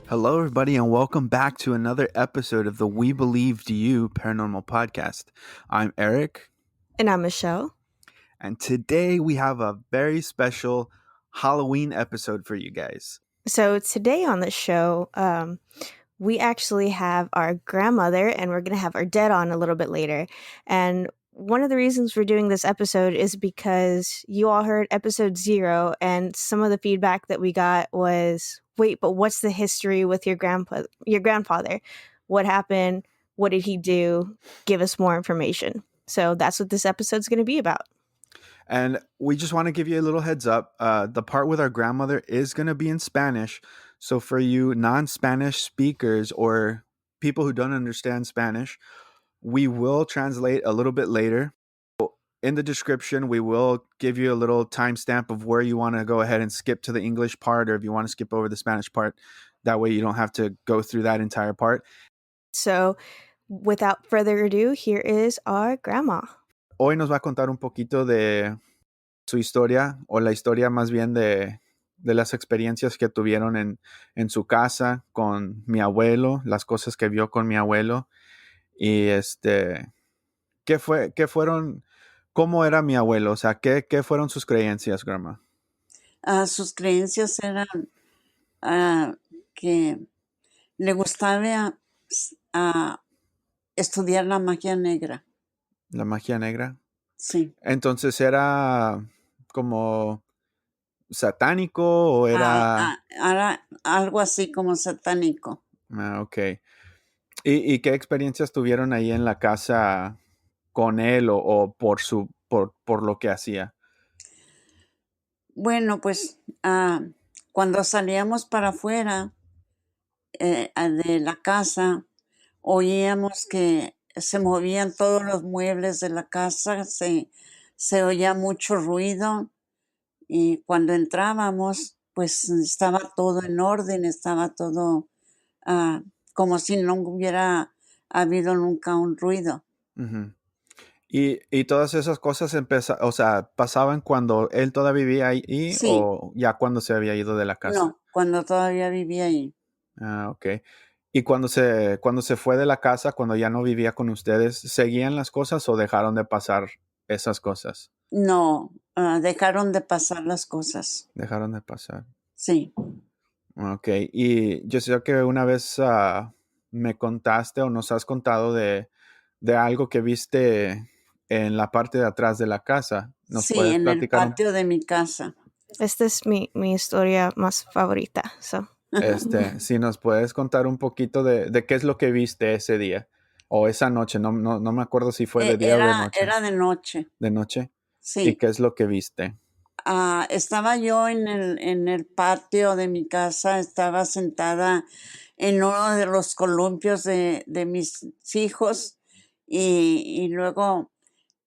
Hello, everybody, and welcome back to another episode of the We Believed You Paranormal Podcast. I'm Eric. And I'm Michelle. And today we have a very special Halloween episode for you guys. So today on the show, we actually have our grandmother, and we're going to have our dead on a little bit later. And one of the reasons we're doing this episode is because you all heard episode 0, and some of the feedback that we got was, wait, but what's the history with your grandfather? What happened? What did he do? Give us more information. So that's what this episode's going to be about. And we just want to give you a little heads up. The part with our grandmother is going to be in Spanish. So for you non-Spanish speakers or people who don't understand Spanish, we will translate a little bit later. In the description, we will give you a little timestamp of where you want to go ahead and skip to the English part, or if you want to skip over the Spanish part. That way you don't have to go through that entire part. So without further ado, here is our grandma. Hoy nos va a contar un poquito de su historia, o la historia más bien de las experiencias que tuvieron en su casa con mi abuelo, las cosas que vio con mi abuelo, y ¿qué fueron, cómo era mi abuelo? O sea, ¿qué fueron sus creencias, grandma? Sus creencias eran que le gustaba estudiar la magia negra. ¿La magia negra? Sí. Entonces, ¿era como satánico o era...? Era algo así como satánico. Ok. ¿Y qué experiencias tuvieron ahí en la casa con él o por lo que hacía? Bueno, pues cuando salíamos para afuera de la casa, oíamos que se movían todos los muebles de la casa, se oía mucho ruido, y cuando entrábamos, pues estaba todo en orden, estaba todo como si no hubiera habido nunca un ruido. Uh-huh. ¿Y todas esas cosas pasaban cuando él todavía vivía ahí Sí. o ya cuando se había ido de la casa? No, cuando todavía vivía ahí. Ok. ¿Y cuando se fue de la casa, cuando ya no vivía con ustedes, seguían las cosas o dejaron de pasar esas cosas? No, dejaron de pasar las cosas. Dejaron de pasar. Sí. Ok. Y yo sé que una vez me contaste o nos has contado de algo que viste en la parte de atrás de la casa. ¿Nos Sí, puedes en el platicar? patio de mi casa. Esta es mi historia más favorita. So. Si nos puedes contar un poquito de qué es lo que viste ese día o esa noche. No me acuerdo si fue de día o de noche. Era de noche. ¿De noche? Sí. ¿Y qué es lo que viste? Estaba yo en el patio de mi casa, estaba sentada en uno de los columpios de mis hijos, y luego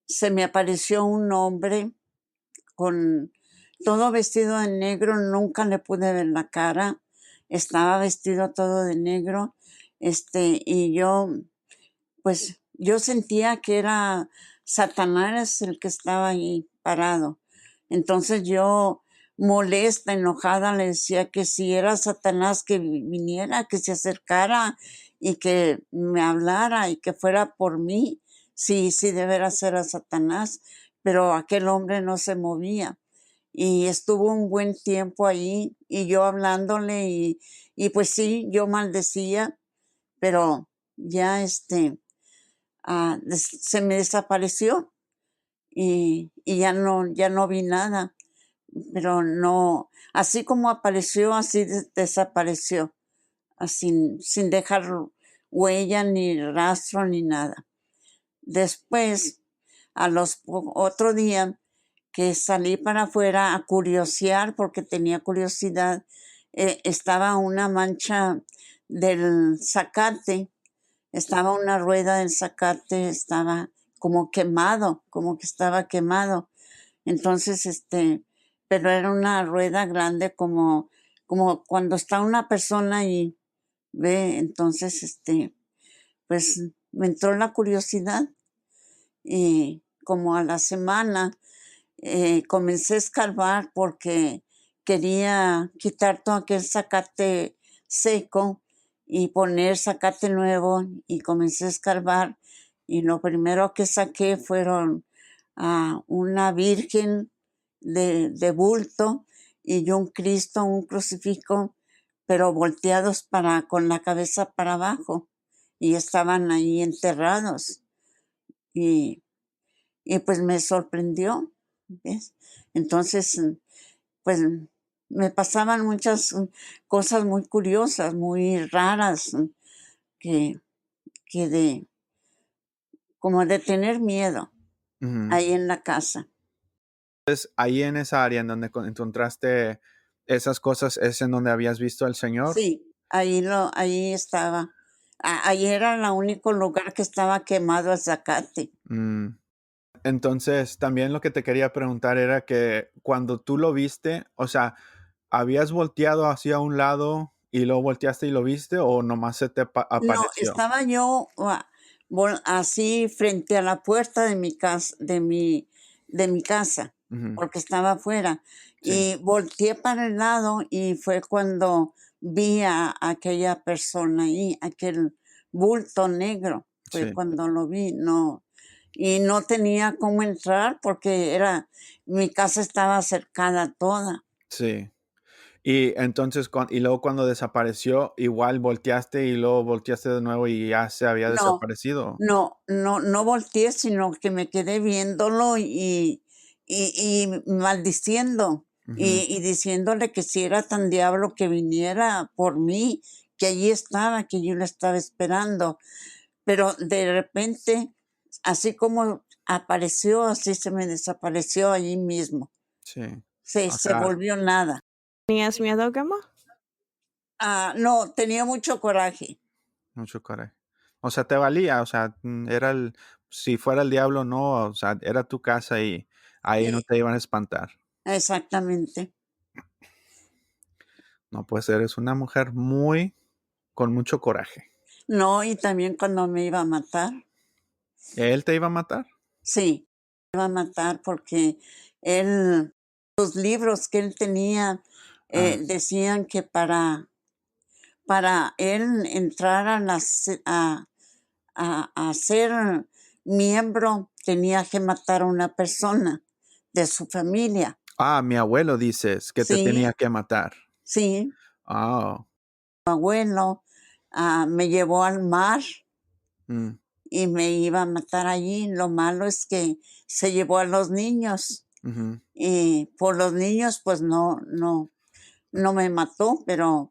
se me apareció un hombre con todo vestido de negro. Nunca le pude ver la cara, estaba vestido todo de negro, y yo sentía que era Satanás el que estaba ahí parado. Entonces yo, molesta, enojada, le decía que si era Satanás, que viniera, que se acercara y que me hablara y que fuera por mí, si de veras era Satanás. Pero aquel hombre no se movía y estuvo un buen tiempo ahí, y yo hablándole, y pues sí, yo maldecía, pero ya se me desapareció, y ya no vi nada. Pero no, así como apareció, así desapareció, sin dejar huella, ni rastro, ni nada. Después, otro día que salí para afuera a curiosear, porque tenía curiosidad, estaba una mancha del zacate, estaba una rueda del zacate, estaba como quemado, como que estaba quemado. Entonces, pero era una rueda grande, como cuando está una persona y ve. Entonces, pues me entró la curiosidad, y como a la semana comencé a escarbar porque quería quitar todo aquel zacate seco y poner zacate nuevo y comencé a escarbar y lo primero que saqué fueron una virgen de bulto y un Cristo, un crucifijo, pero volteados con la cabeza para abajo y estaban ahí enterrados y, y pues me sorprendió, ¿ves? Entonces, pues me pasaban muchas cosas muy curiosas, muy raras, que, que como de tener miedo Ujú. ahí en la casa. Entonces, ahí en esa área en donde encontraste esas cosas, ¿es en donde habías visto al Señor? Sí, ahí estaba. Ahí era el único lugar que estaba quemado el zacate. Mm. Entonces, también lo que te quería preguntar era que cuando tú lo viste, o sea, ¿habías volteado hacia un lado y luego volteaste y lo viste o nomás se te No, apareció? estaba yo así frente a la puerta de mi casa, de mi casa, Ujú. porque estaba afuera. Sí, Y volteé para el lado y fue cuando vi a aquella persona ahí, aquel bulto negro. Fue sí, cuando lo vi, no. Y no tenía cómo entrar porque mi casa estaba cercada toda. sí. Y entonces, y luego cuando desapareció, igual volteaste y luego volteaste de nuevo y ya se había No, desaparecido. no volteé, sino que me quedé viéndolo y maldiciendo Ujú, y diciéndole que si era tan diablo que viniera por mí, que allí estaba, que yo lo estaba esperando. Pero de repente, así como apareció, así se me desapareció allí mismo. sí. O Se sea, volvió nada. ¿Tenías miedo, Grandma? No, tenía mucho coraje. mucho coraje. O sea, te valía, o sea, era si fuera el diablo, no, o sea, era tu casa y ahí no eh, te iban a espantar. Exactamente. No, pues eres una mujer con mucho coraje. No, y también cuando me iba a matar. ¿Él te iba a matar? Sí, me iba a matar porque él, los libros que él tenía Ah, decían que para él entrar a ser miembro tenía que matar a una persona de su familia. mi abuelo dices que te Sí, tenía que matar. sí, Oh, mi abuelo me llevó al mar mm, y me iba a matar allí. Lo malo es que se llevó a los niños ujú, y por los niños pues no me mató, pero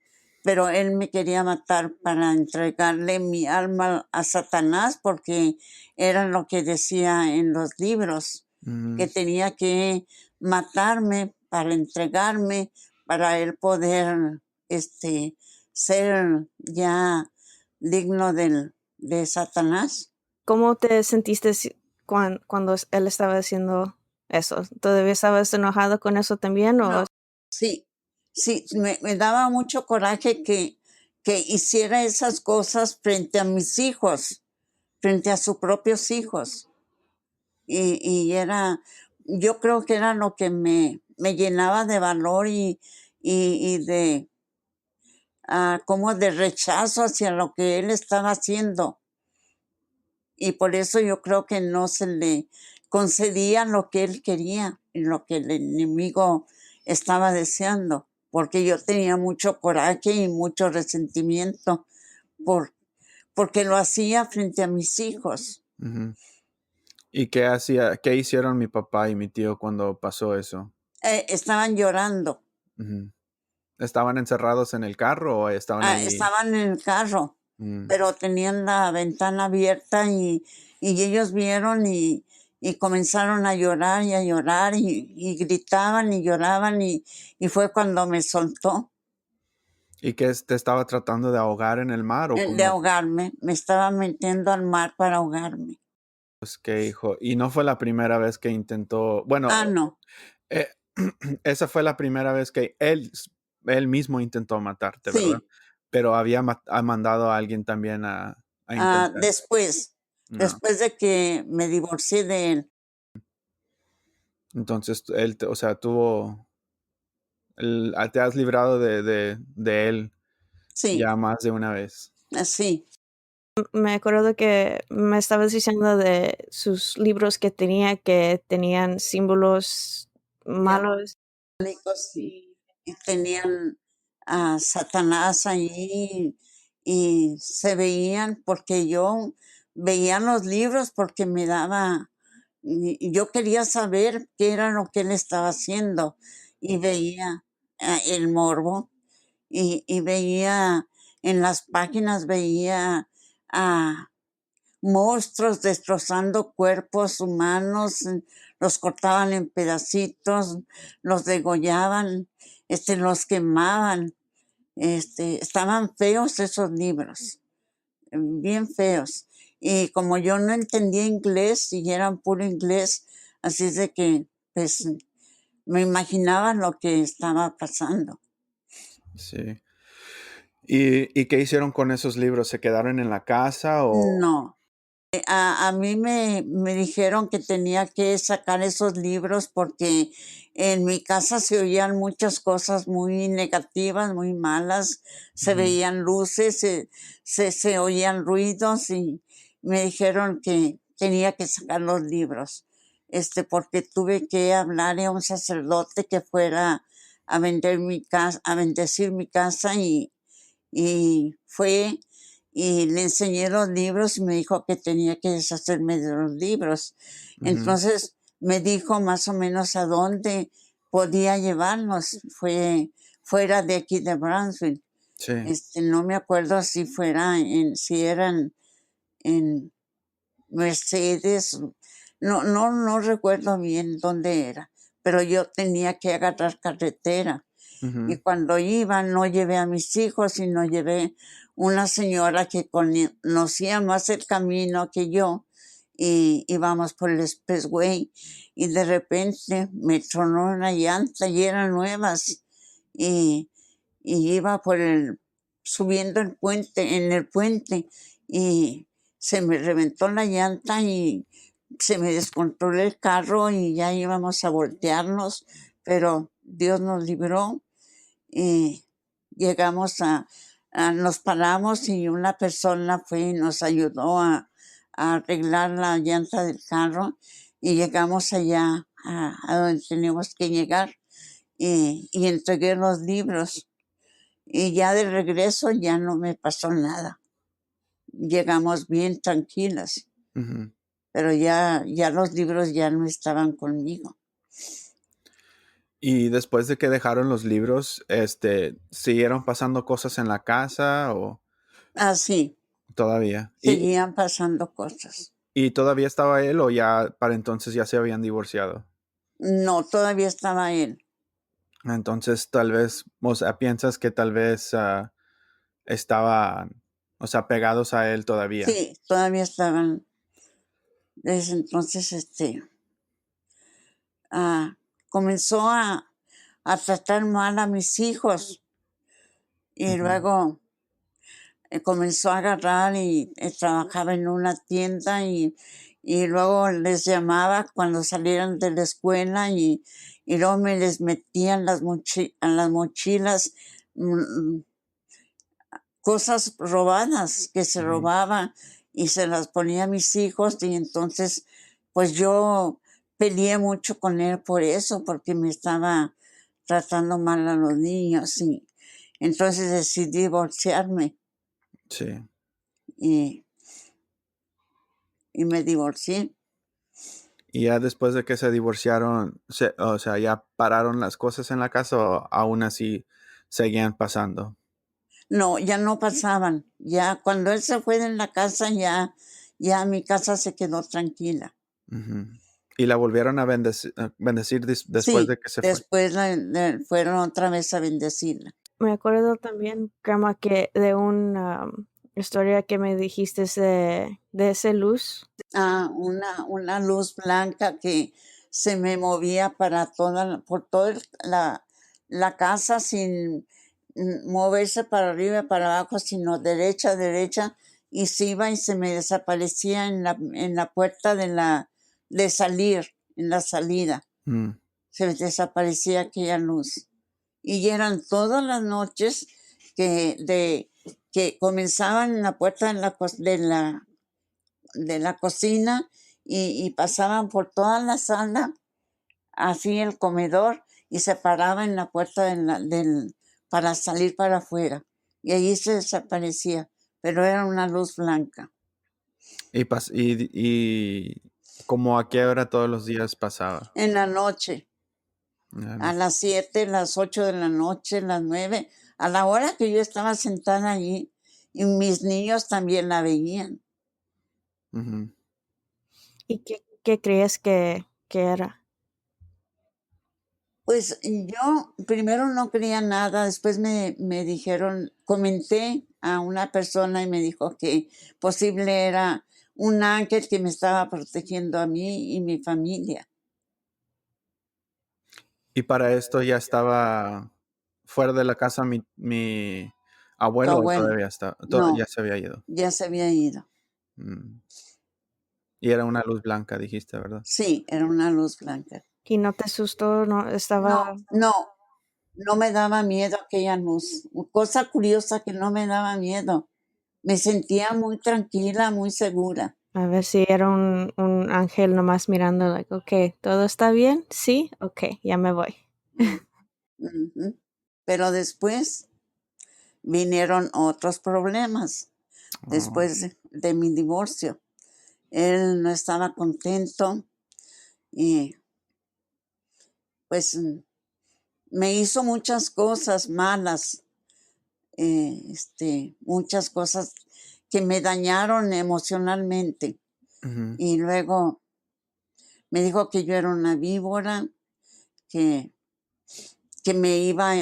él me quería matar para entregarle mi alma a Satanás porque era lo que decía en los libros, que ujú, tenía que matarme para entregarme, para él poder ser ya digno de Satanás. ¿Cómo te sentiste cuando él estaba haciendo eso? ¿Todavía estabas enojado con eso también? No, ¿O sí, sí, me daba mucho coraje que hiciera esas cosas frente a mis hijos, frente a sus propios hijos. Y yo creo que era lo que me llenaba de valor y de, como de rechazo hacia lo que él estaba haciendo. Y por eso yo creo que no se le concedía lo que él quería y lo que el enemigo estaba deseando, porque yo tenía mucho coraje y mucho resentimiento por, porque lo hacía frente a mis hijos. ujú. ¿Y qué hicieron mi papá y mi tío cuando pasó eso? Estaban llorando. Ujú. ¿Estaban encerrados en el carro o estaban ahí? Estaban en el carro, Mm. pero tenían la ventana abierta y ellos vieron y comenzaron a llorar y a llorar y gritaban y lloraban y fue cuando me soltó ¿Y qué te estaba tratando de ahogar en el mar o de cómo? ahogarme. Me estaba metiendo al mar para ahogarme. Pues qué hijo. Y no fue la primera vez que intentó, bueno, No, eh, esa fue la primera vez que él mismo intentó matarte, ¿verdad? sí. Pero ha mandado a alguien también a intentar. Después, No. después de que me divorcié de él, Entonces, o sea, te has librado de él. Sí, ya más de una vez. sí. Me acuerdo que me estabas diciendo de sus libros que tenía que tenían símbolos malos. Diabólicos y tenían a Satanás ahí y se veían porque yo veía los libros porque me daba, y yo quería saber qué era lo que él estaba haciendo y veía el morbo y veía en las páginas, veía a monstruos destrozando cuerpos humanos, los cortaban en pedacitos, los degollaban, los quemaban. Estaban feos esos libros, bien feos. Y como yo no entendía inglés y eran puro inglés, así es de que pues me imaginaba lo que estaba pasando. Sí. Y qué hicieron con esos libros? ¿Se quedaron en la casa o...? No. A mí me dijeron que tenía que sacar esos libros porque en mi casa se oían muchas cosas muy negativas, muy malas, se Ujú, veían luces, se oían ruidos y me dijeron que tenía que sacar los libros, porque tuve que hablarle a un sacerdote que fuera a vender mi casa, a bendecir mi casa y fue y le enseñé los libros y me dijo que tenía que deshacerme de los libros. ujú, Entonces me dijo más o menos a dónde podía llevarlos. Fue fuera de aquí de Brownsville. sí. No me acuerdo si si eran en Mercedes. No recuerdo bien dónde era, pero yo tenía que agarrar carretera y Ujú, cuando iba no llevé a mis hijos, sino llevé una señora que conocía más el camino que yo y íbamos por el expressway y de repente me tronó una llanta y eran nuevas y, y iba subiendo el puente, en el puente y se me reventó la llanta y se me descontroló el carro y ya íbamos a voltearnos, pero Dios nos libró y llegamos nos paramos y una persona fue y nos ayudó a arreglar la llanta del carro y llegamos allá a donde teníamos que llegar y entregué los libros y ya de regreso ya no me pasó nada. Llegamos bien tranquilas, ujú. pero ya los libros ya no estaban conmigo. Y después de que dejaron los libros, ¿siguieron pasando cosas en la casa o Así, todavía? seguían pasando cosas. ¿Y todavía estaba él o ya para entonces ya se habían divorciado? No, todavía estaba él. Entonces tal vez, o sea, piensas que tal vez estaban, o sea, pegados a él todavía. Sí, todavía estaban. Desde entonces, ah, comenzó a tratar mal a mis hijos y Ujú, luego comenzó a agarrar y trabajaba en una tienda y luego les llamaba cuando salieran de la escuela y luego me les metían en las mochilas mm, cosas robadas que se ujú. robaban y se las ponía a mis hijos y entonces pues yo peleé mucho con él por eso, porque me estaba tratando mal a los niños y entonces decidí divorciarme Sí. y, y me divorcié. Y ya después de que se divorciaron, o sea, ya pararon las cosas en la casa o aún así seguían pasando. No, ya no pasaban, ya cuando él se fue de la casa ya mi casa se quedó tranquila. Ujú. Y la volvieron a bendecir después Sí, de que se fue. después fueron otra vez a bendecirla. Me acuerdo también, Grandma, que de una historia que me dijiste de ese luz. Una luz blanca que se me movía por toda la casa sin moverse para arriba y para abajo, sino derecha, derecha, y se iba y se me desaparecía en la puerta de salir, en la salida. Mm, Se me desaparecía aquella luz. Y eran todas las noches que comenzaban en la puerta de la cocina y pasaban por toda la sala, así el comedor, y se paraba en la puerta para salir para afuera. Y allí se desaparecía, pero era una luz blanca. Y como a qué hora todos los días pasaba. En la noche, a Bueno, las 7, las 8 de la noche, las 9, a la hora que yo estaba sentada allí, y mis niños también la veían. ujú. ¿Y qué crees que era? Pues yo primero no creía nada, después me dijeron, comenté a una persona y me dijo que posible era un ángel que me estaba protegiendo a mí y mi familia. Y para esto ya estaba fuera de la casa mi Tu abuelo o abuelo, todavía está, ya no, se había ido. ya se había ido. Mm. Y era una luz blanca, dijiste, ¿verdad? Sí, era una luz blanca. ¿Y no te asustó? ¿No No, estaba? no, no me daba miedo aquella luz. Cosa curiosa que no me daba miedo. Me sentía muy tranquila, muy segura. A ver si era un ángel nomás mirando, like, ok, ¿todo está bien? Sí, ok, ya me voy. Mm, ujú. Pero después vinieron otros problemas, Oh, después de mi divorcio. Él no estaba contento y pues me hizo muchas cosas malas, muchas cosas que me dañaron emocionalmente. ujú, Y luego me dijo que yo era una víbora, que, que me iba,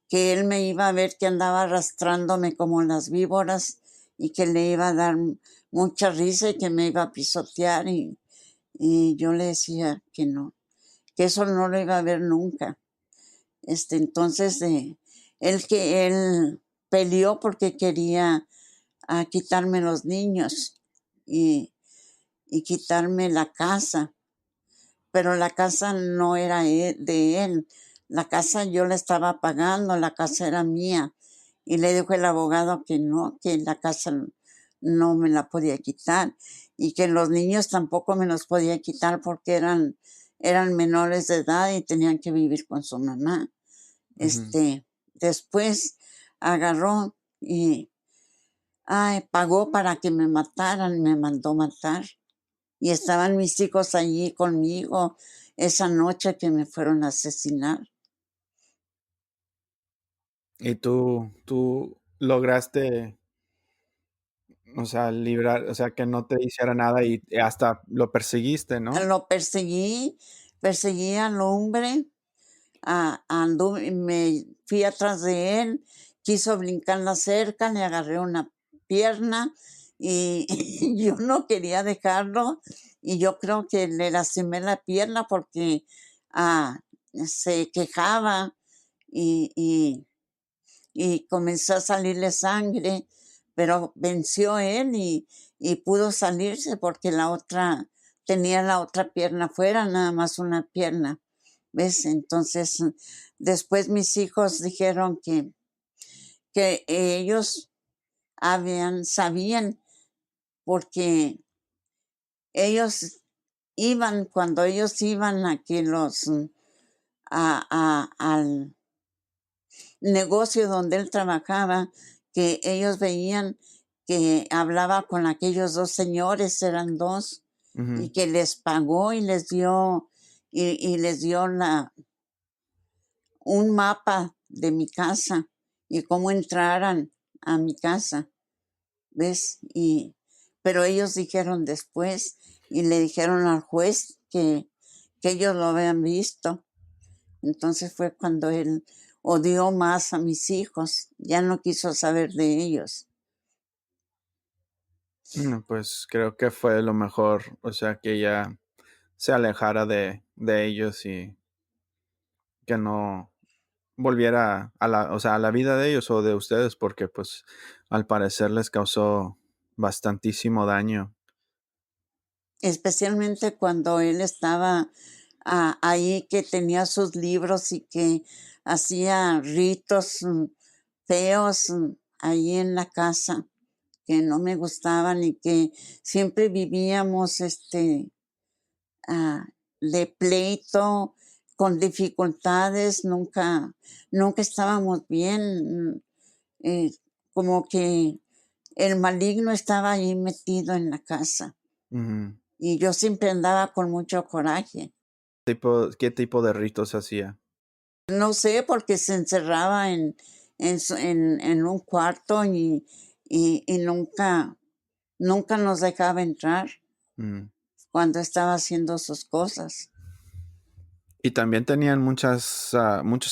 que él me iba a ver que andaba arrastrándome como las víboras y que le iba a dar mucha risa y que me iba a pisotear y yo le decía que no, que eso no lo iba a ver nunca. Entonces él peleó porque quería quitarme los niños y, y quitarme la casa, pero la casa no era de él. La casa yo la estaba pagando, la casa era mía. Y le dijo el abogado que no, que la casa no me la podía quitar y que los niños tampoco me los podía quitar porque eran menores de edad y tenían que vivir con su mamá. ujú. Después agarró y pagó para que me mataran, me mandó matar. Y estaban mis hijos allí conmigo esa noche que me fueron a asesinar. Y tú lograste, o sea, librar, o sea, que no te hiciera nada y hasta lo perseguiste, ¿no? Lo perseguí al hombre, me fui atrás de él, quiso brincar la cerca, le agarré una pierna y yo no quería dejarlo y yo creo que le lastimé la pierna porque ah, se quejaba y y comenzó a salirle sangre, pero venció él y pudo salirse porque la otra tenía la otra pierna fuera, nada más una pierna, ¿ves? Entonces, después mis hijos dijeron que ellos sabían, porque ellos cuando ellos iban a que al negocio donde él trabajaba, que ellos veían que hablaba con aquellos dos señores, eran dos, y Ujú, que les pagó y les dio un mapa de mi casa y cómo entraran a mi casa, ¿ves? Pero ellos dijeron después y le dijeron al juez que ellos lo habían visto. Entonces fue cuando él odió más a mis hijos, ya no quiso saber de ellos. pues creo que fue lo mejor, o sea, que ella se alejara de ellos y que no volviera a la, o sea, a la vida de ellos o de ustedes, porque pues al parecer les causó bastantísimo daño. Especialmente cuando él estaba ahí, que tenía sus libros y que hacía ritos feos ahí en la casa que no me gustaban y que siempre vivíamos ah, de pleito, con dificultades, nunca estábamos bien, eh, como que el maligno estaba ahí metido en la casa Ujú. y yo siempre andaba con mucho coraje. ¿Qué tipo de ritos hacía? No sé, porque se encerraba en un cuarto y nunca nos dejaba entrar Mm. cuando estaba haciendo sus cosas. Y también tenían muchos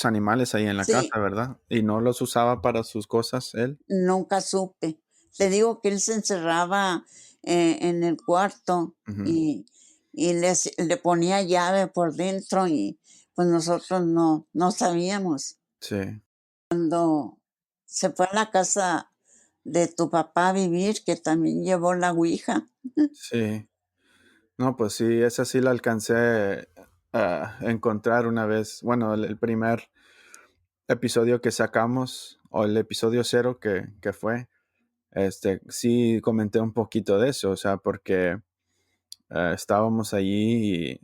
animales ahí en la Sí, casa, ¿verdad? Y no los usaba para sus cosas él. nunca supe. Te digo que él se encerraba en el cuarto Ujú. y le ponía llave por dentro y pues nosotros no sabíamos. Sí, Cuando se fue a la casa de tu papá a vivir, que también llevó la ouija. sí. No, pues sí, esa sí la alcancé a encontrar una vez. Bueno, el primer episodio que sacamos, o el episodio cero que fue, sí comenté un poquito de eso, o sea, porque estábamos allí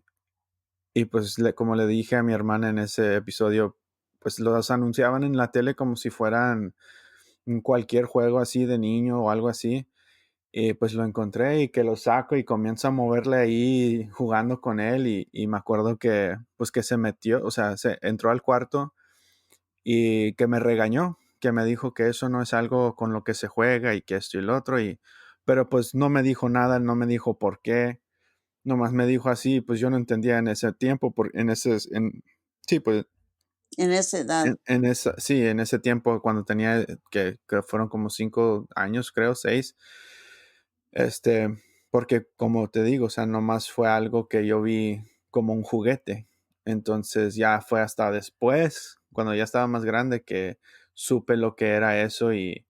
y pues como le dije a mi hermana en ese episodio, pues los anunciaban en la tele como si fueran cualquier juego así de niño o algo así. Y pues lo encontré y que lo saco y comienzo a moverle ahí jugando con él y me acuerdo que pues que se metió, o sea, se entró al cuarto y que me regañó, que me dijo que eso no es algo con lo que se juega y que esto y lo otro pero pues no me dijo nada, no me dijo por qué, nomás me dijo así, pues yo no entendía en ese tiempo, sí, pues En esa edad. en ese tiempo cuando tenía que fueron como 5 años, creo, 6. Este, porque como te digo, o sea, nomás fue algo que yo vi como un juguete. Entonces ya fue hasta después, cuando ya estaba más grande, que supe lo que era eso y,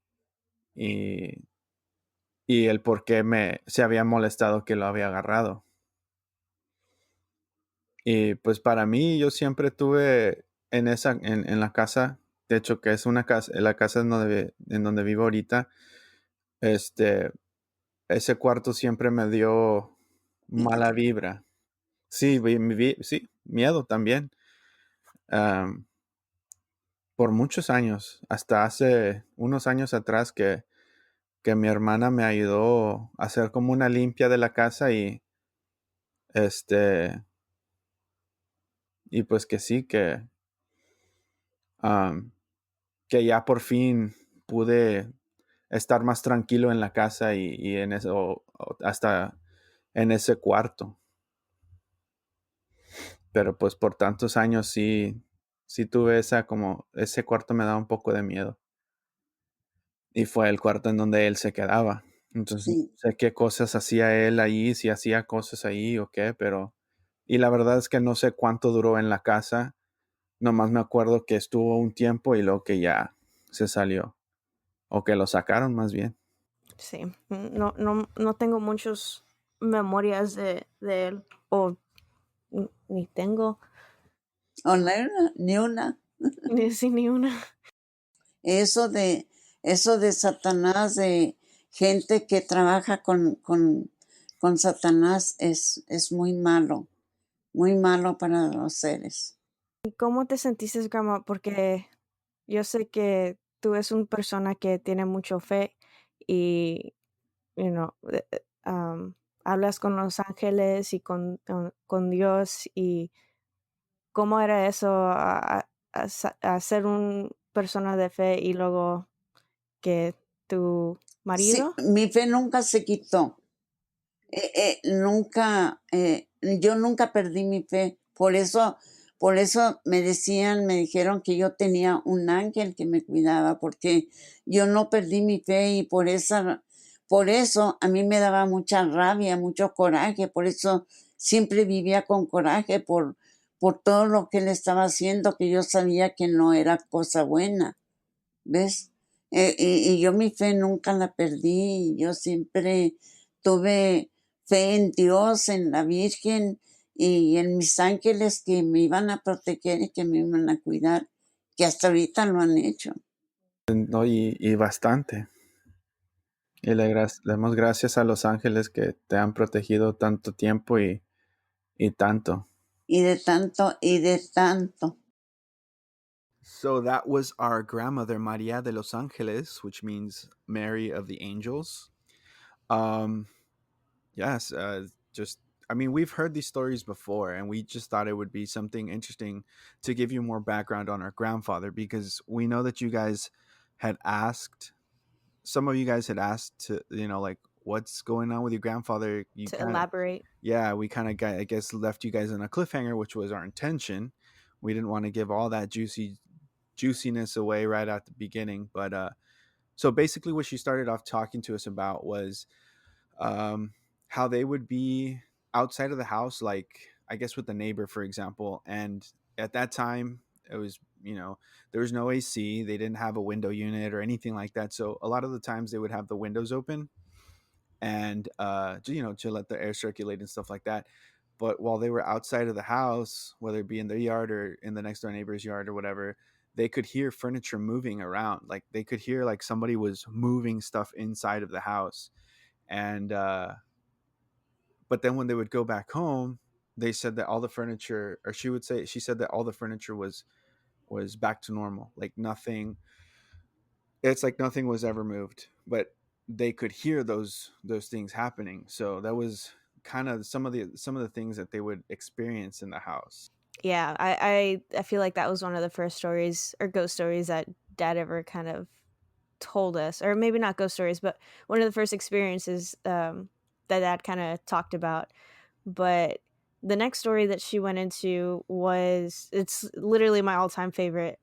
y el por qué se había molestado que lo había agarrado. Y pues para mí, yo siempre tuve en la casa, de hecho, que es una casa, la casa en donde vivo ahorita, este, ese cuarto siempre me dio mala vibra. Sí, sí, miedo también. Am, por muchos años, hasta hace unos años atrás que mi hermana me ayudó a hacer como una limpia de la casa este, y pues que sí, am, que ya por fin pude estar más tranquilo en la casa y en eso, o hasta en ese cuarto. Pero pues por tantos años sí tuve ese cuarto me daba un poco de miedo. Y fue el cuarto en donde él se quedaba. Entonces, no Sí, sé qué cosas hacía él ahí, si hacía cosas ahí o qué, y la verdad es que no sé cuánto duró en la casa. Nomás me acuerdo que estuvo un tiempo y luego que ya se salió. O que lo sacaron más bien. Sí, no tengo muchas memorias de él, o ni tengo o ni una. ni, sí, ni una. Eso de, eso de Satanás, de gente que trabaja con Satanás, es muy malo para los seres. ¿Y cómo te sentiste, grandma? Porque yo sé que tú eres una persona que tiene mucho fe y, you know, hablas con los ángeles y con Dios. Y cómo era eso a ser una persona de fe y luego que tu Sí, marido. mi fe nunca se quitó. Yo nunca perdí mi fe. Por eso me dijeron que yo tenía un ángel que me cuidaba, porque yo no perdí mi fe y por eso a mí me daba mucha rabia, mucho coraje, por eso siempre vivía con coraje por todo lo que él estaba haciendo, que yo sabía que no era cosa buena. ¿Ves? Y yo mi fe nunca la perdí, yo siempre tuve fe en Dios, en la Virgen y en mis ángeles que me iban a proteger y que me iban a cuidar, que hasta ahorita lo han hecho. No, y bastante. Y le damos gracias a los ángeles que te han protegido tanto tiempo y tanto. y de tanto y de tanto. So that was our grandmother, Maria de los Angeles, which means Mary of the Angels. Um, yes, just, I mean, we've heard these stories before, and we just thought it would be something interesting to give you more background on our grandfather because we know that you guys had asked, some of you guys had asked to, like, what's going on with your grandfather? You To kind of, elaborate. yeah, we kind of got, I guess, left you guys on a cliffhanger, which was our intention. We didn't want to give all that juiciness away right at the beginning, but so basically, what she started off talking to us about was um, how they would be outside of the house, like I guess with the neighbor, for example. And at that time, it was, there was no AC. They didn't have a window unit or anything like that. So a lot of the times they would have the windows open and to let the air circulate and stuff like that. But while they were outside of the house, whether it be in their yard or in the next door neighbor's yard or whatever, they could hear furniture moving around. Like they could hear like somebody was moving stuff inside of the house. And but then when they would go back home, they said that all the furniture, or she said that all the furniture was back to normal. Like nothing, it's like nothing was ever moved, but they could hear those things happening. So that was kind of some of the things that they would experience in the house. Yeah, I feel like that was one of the first stories or ghost stories that dad ever kind of told us, or maybe not ghost stories, but one of the first experiences that dad kind of talked about. But the next story that she went into was, it's literally my all-time favorite.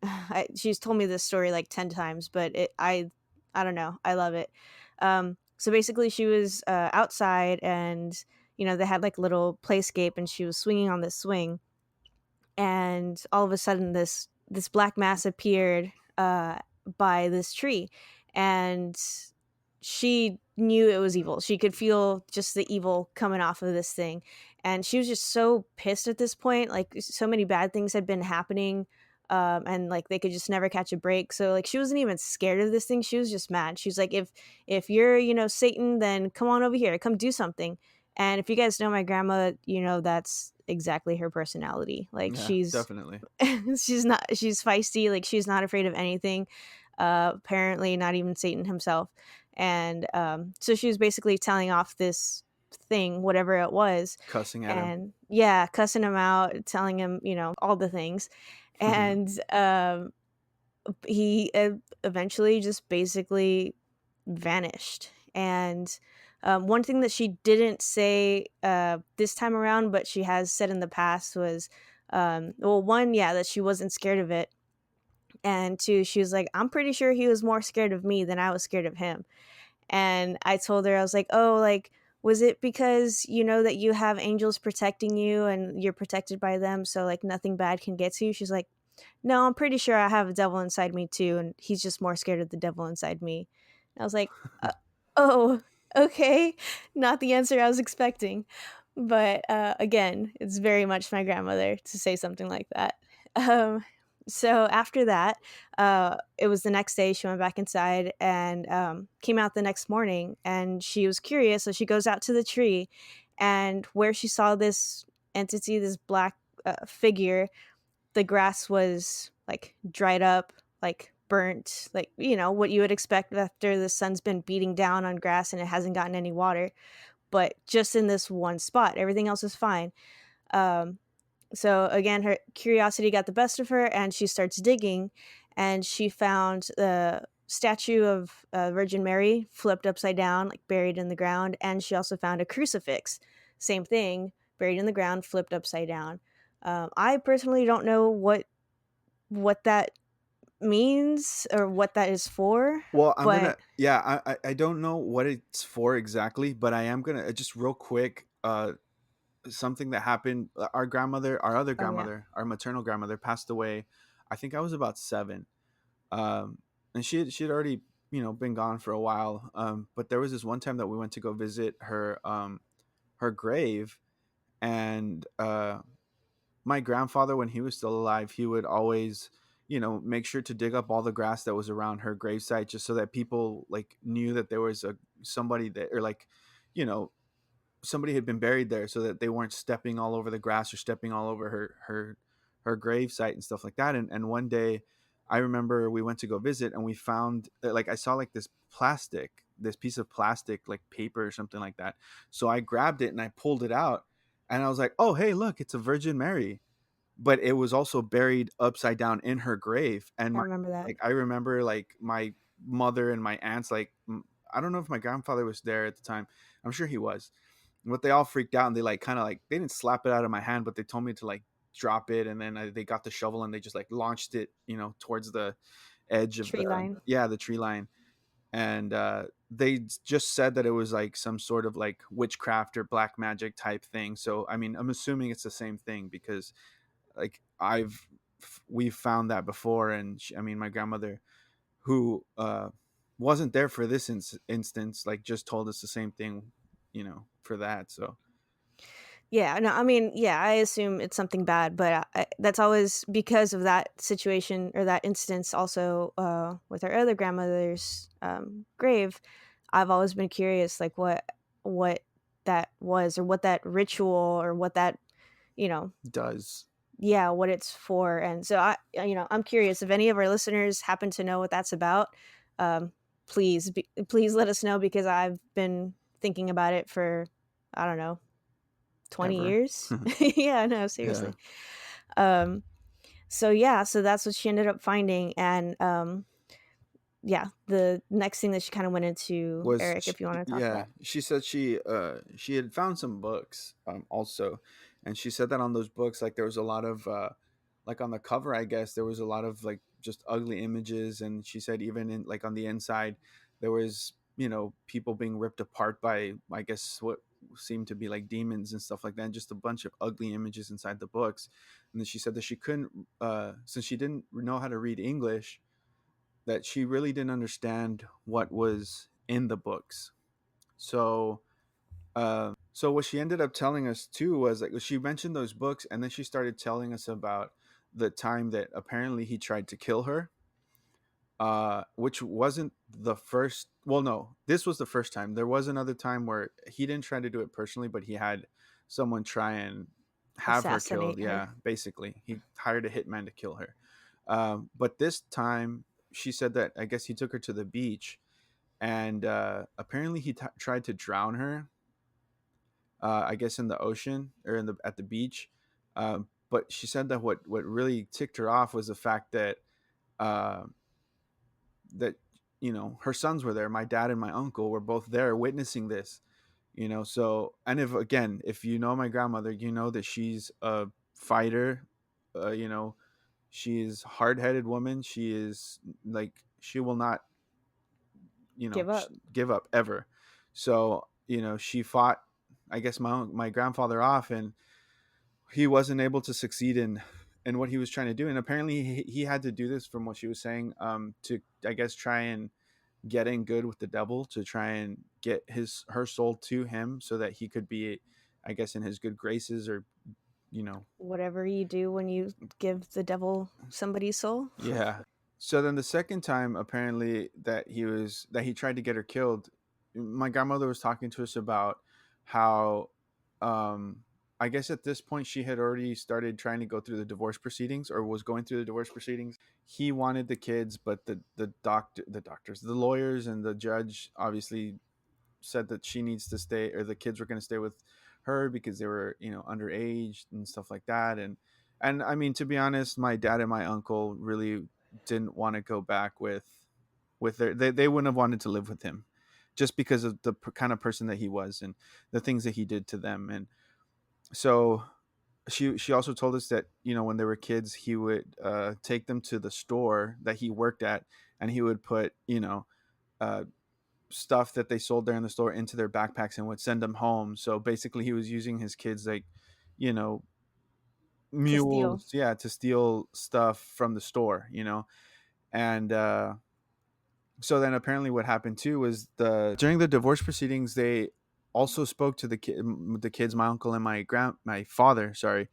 She's told me this story like 10 times, but I don't know, I love it. So basically she was outside, and they had like a little playscape, and she was swinging on this swing, and all of a sudden this black mass appeared by this tree, and she knew it was evil. She could feel just the evil coming off of this thing, and she was just so pissed at this point. Like so many bad things had been happening, and like they could just never catch a break. So like she wasn't even scared of this thing. She was just mad. She was like, if you're Satan, then come on over here, come do something. And if you guys know my grandma, that's exactly her personality. Like Yeah, definitely. she's feisty, like she's not afraid of anything. Apparently not even Satan himself. And so she was basically telling off this thing, whatever it was, Cussing at him. and yeah, cussing him out, telling him, all the things. And he eventually just basically vanished. And one thing that she didn't say this time around, but she has said in the past was, well, one, yeah, that she wasn't scared of it. And two, she was like, I'm pretty sure he was more scared of me than I was scared of him. And I told her, I was like, oh, like, was it because you know that you have angels protecting you and you're protected by them, so like nothing bad can get to you? She's like, no, I'm pretty sure I have a devil inside me too, and he's just more scared of the devil inside me. And I was like, oh, okay, not the answer I was expecting. But again, it's very much my grandmother to say something like that. Um, so after that, it was the next day. She went back inside and came out the next morning, and she was curious. So she goes out to the tree, and where she saw this entity, this black figure, the grass was like dried up, like burnt, like what you would expect after the sun's been beating down on grass and it hasn't gotten any water. But just in this one spot, everything else is fine. um, so again, her curiosity got the best of her, and she starts digging, and she found the statue of Virgin Mary flipped upside down, like buried in the ground, and she also found a crucifix, same thing, buried in the ground, flipped upside down. I personally don't know what that means or what that is for, Well, I'm but gonna, yeah, I don't know what it's for exactly, but I am gonna just real quick, something that happened. Our grandmother, our other oh yeah, grandmother, our maternal grandmother passed away. I think I was about 7. And she had already, been gone for a while. But there was this one time that we went to go visit her grave. And my grandfather, when he was still alive, he would always, make sure to dig up all the grass that was around her gravesite, just so that people like knew that there was a somebody that, or like, you know, somebody had been buried there, so that they weren't stepping all over the grass or stepping all over her grave site and stuff like that. And one day I remember we went to go visit, and we found like, I saw like this piece of plastic, like paper or something like that. So I grabbed it and I pulled it out, and I was like, oh hey, look, it's a Virgin Mary. But it was also buried upside down in her grave. And I remember that. like, I remember like my mother and my aunts, like, I don't know if my grandfather was there at the time. I'm sure he was. But they all freaked out, and they like kind of like, they didn't slap it out of my hand, but they told me to like drop it. And then they got the shovel and they just like launched it, towards the edge of Tree the, line. yeah, the tree line. And they just said that it was like some sort of like witchcraft or black magic type thing. So I mean, I'm assuming it's the same thing, because like we've found that before. And I mean, my grandmother, who wasn't there for this instance, like just told us the same thing, for that. So Yeah, no, I mean, yeah, I assume it's something bad, but that's always because of that situation or that instance. Also, with our other grandmother's grave, I've always been curious, like what that was, or what that ritual, or what that, you know, does. yeah, what it's for. And so I'm curious if any of our listeners happen to know what that's about. Um, please let us know, because I've been thinking about it for, I don't know, 20 Ever. years. Yeah, no, Yeah. seriously. Um, so yeah, so that's what she ended up finding. And yeah, the next thing that she kind of went into, Was Eric, she, if you want to talk yeah, about. she said she had found some books also. And she said that on those books, like, there was a lot of like on the cover, I guess there was a lot of like just ugly images. And she said even in like on the inside there was, people being ripped apart by, I guess, what seemed to be like demons and stuff like that, and just a bunch of ugly images inside the books. And then she said that she couldn't, since she didn't know how to read English, that she really didn't understand what was in the books. So, so what she ended up telling us too was like, she mentioned those books, and then she started telling us about the time that apparently he tried to kill her. Which wasn't the first. Well, no, this was the first time. There was another time where he didn't try to do it personally, but he had someone try and have her killed. Assassinate her. Yeah, basically, he hired a hitman to kill her. But this time, she said that I guess he took her to the beach, and apparently he tried to drown her. I guess in the ocean, or at the beach. But she said that what really ticked her off was the fact that uh, that her sons were there. My dad and my uncle were both there witnessing this. So, and if, again, if you know my grandmother, you know that she's a fighter. You know, she is hard-headed woman. She is like, she will not, Give up. give up ever. So, she fought, I guess, my grandfather off, and he wasn't able to succeed in what he was trying to do. And apparently he had to do this, from what she was saying, to, I guess, try and get in good with the devil, to try and get her soul to him, so that he could be, I guess, in his good graces, or you know Whatever you do when you give the devil somebody's soul. yeah. So then the second time, apparently, that he tried to get her killed, my grandmother was talking to us about how, um I guess at this point she had already started trying to go through the divorce proceedings, or was going through the divorce proceedings. He wanted the kids, but the lawyers and the judge obviously said that she needs to stay, or the kids were going to stay with her, because they were, underage and stuff like that. And I mean, to be honest, my dad and my uncle really didn't want to go back with they wouldn't have wanted to live with him, just because of the kind of person that he was, and the things that he did to them. And so she also told us that, when they were kids, he would take them to the store that he worked at, and he would put, uh, stuff that they sold there in the store into their backpacks, and would send them home. So basically, he was using his kids like, you know, To steal. mules, yeah, to steal stuff from the store, And so then apparently what happened too was, during the divorce proceedings, they also spoke to the kids, my uncle and my father, sorry,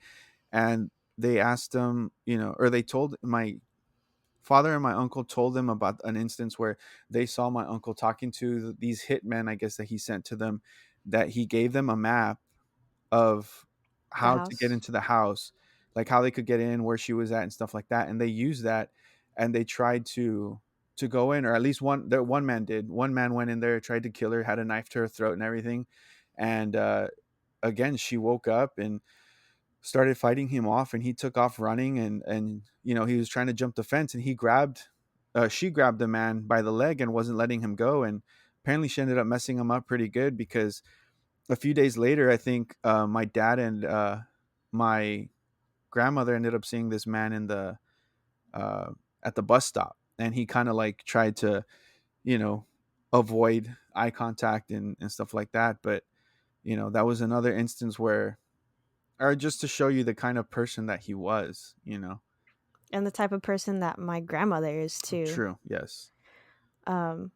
and they asked them, or they told my father and my uncle told them about an instance where they saw my uncle talking to these hitmen, I guess, that he sent to them, that he gave them a map of The how to get house. into the house, like how they could get in, where she was at, and stuff like that. And they used that, and they tried to go in, or at least one man did. One man went in there, tried to kill her, had a knife to her throat and everything. And again, she woke up and started fighting him off, and he took off running, and he was trying to jump the fence, and she grabbed the man by the leg and wasn't letting him go. And apparently she ended up messing him up pretty good, because a few days later, I think my dad and my grandmother ended up seeing this man in the uh, at the bus stop, and he kind of like tried to, you know, avoid eye contact and stuff like that. But that was another instance where, or just to show you the kind of person that he was. And the type of person that my grandmother is too. True. Yes. Um,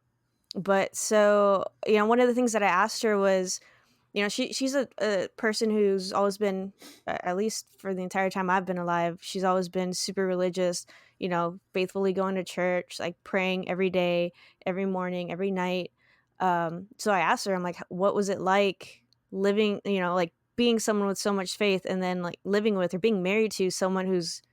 but so, one of the things that I asked her was, she's a person who's always been, at least for the entire time I've been alive, she's always been super religious, faithfully going to church, like praying every day, every morning, every night. So I asked her, I'm like, what was it like living, like being someone with so much faith, and then like living with or being married to someone who's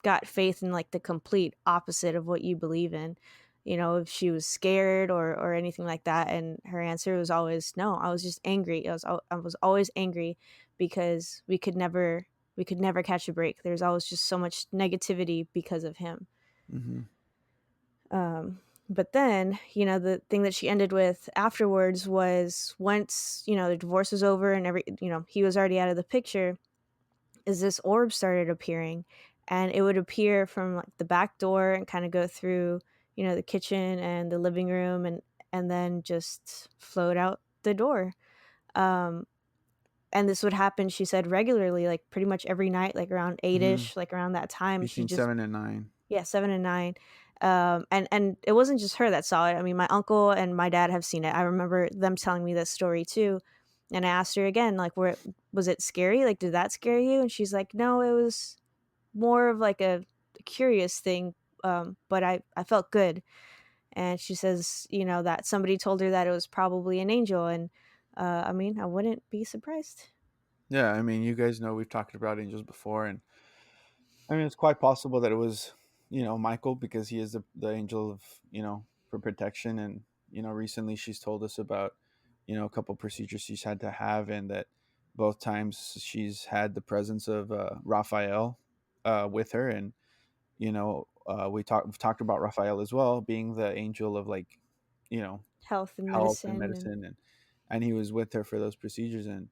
got faith in like the complete opposite of what you believe in, if she was scared or anything like that. And her answer was always no. I was just angry. I was always angry because we could never catch a break. There's always just so much negativity because of him. Hmm. But then, the thing that she ended with afterwards was, once, the divorce was over and he was already out of the picture, is this orb started appearing, and it would appear from like the back door and kind of go through, the kitchen and the living room, and then just float out the door. um and this would happen, she said, regularly, like pretty much every night, like around Hmm. 8ish, like around that time. She Between just, 7 and 9. yeah, 7 and 9. And it wasn't just her that saw it. I mean, my uncle and my dad have seen it. I remember them telling me this story too. And I asked her again, like, where was it scary? Like, did that scare you? And she's like, no, it was more of like a curious thing. But I felt good. And she says, that somebody told her that it was probably an angel. And I mean, I wouldn't be surprised. Yeah, I mean, you guys know we've talked about angels before, and I mean, it's quite possible that it was, Michael, because he is the angel of, for protection. And, recently she's told us about, a couple procedures she's had to have, and that both times she's had the presence of Raphael with her. And, we've talked about Raphael as well, being the angel of, like, you know, Health and health and medicine. And medicine. And he was with her for those procedures. And,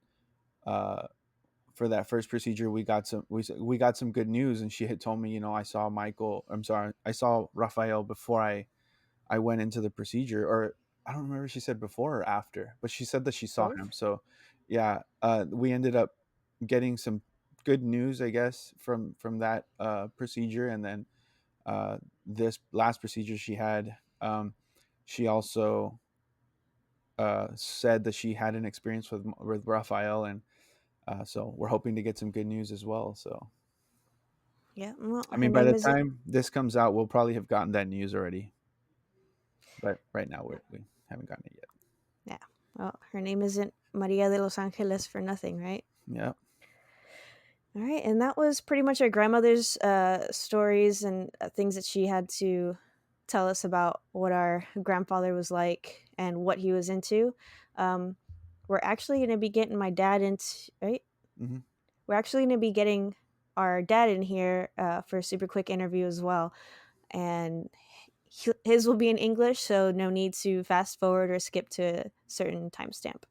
for that first procedure, we got some good news, and she had told me, I saw Michael. I'm sorry, I saw Raphael before I went into the procedure, or I don't remember if she said before or after, but she said that she saw him. both. So, yeah, we ended up getting some good news, I guess, from that procedure. And then this last procedure she had, she also said that she had an experience with Raphael. And so we're hoping to get some good news as well. So, Yeah. Well, I her mean, by name the isn't. time this comes out, we'll probably have gotten that news already. But right now, we haven't gotten it yet. Yeah. Well, her name isn't Maria de los Angeles for nothing, right? Yeah. All right, and that was pretty much our grandmother's stories and things that she had to tell us about what our grandfather was like and what he was into. Um, we're actually going to be getting my dad into, right? Hmm. We're actually going to be getting our dad in here for a super quick interview as well, and his will be in English, so no need to fast forward or skip to a certain timestamp.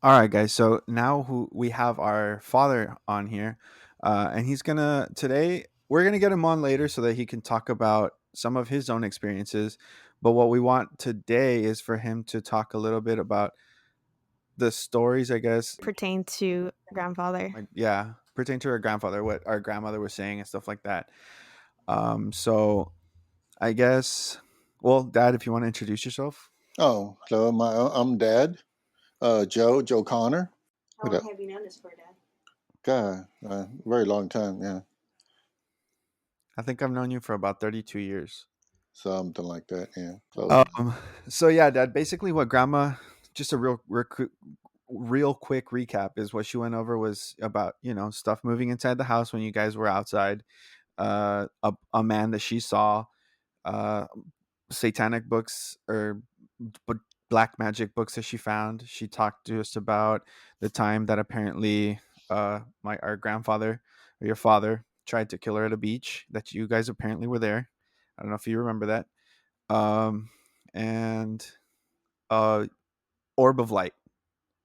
All right, guys. So now we have our father on here, and he's gonna today. We're gonna get him on later so that he can talk about some of his own experiences. But what we want today is for him to talk a little bit about the stories, I guess. Pertain to grandfather. Like, yeah, pertain to our grandfather, what our grandmother was saying and stuff like that. So I guess, well, Dad, if you want to introduce yourself. Oh, hello. I'm Dad, Joe Connor. How What long up? have you known us for, Dad? God, very long time. Yeah, I think I've known you for about 32 years. something like that. Yeah, close. Um, so yeah, Dad. Basically, what Grandma, just a real quick recap is what she went over was about stuff moving inside the house when you guys were outside. A man that she saw, uh, satanic books or b- black magic books that she found. She talked to us about the time that apparently my our grandfather or your father tried to kill her at a beach. That you guys apparently were there. I don't know if you remember that. Um, and orb of light,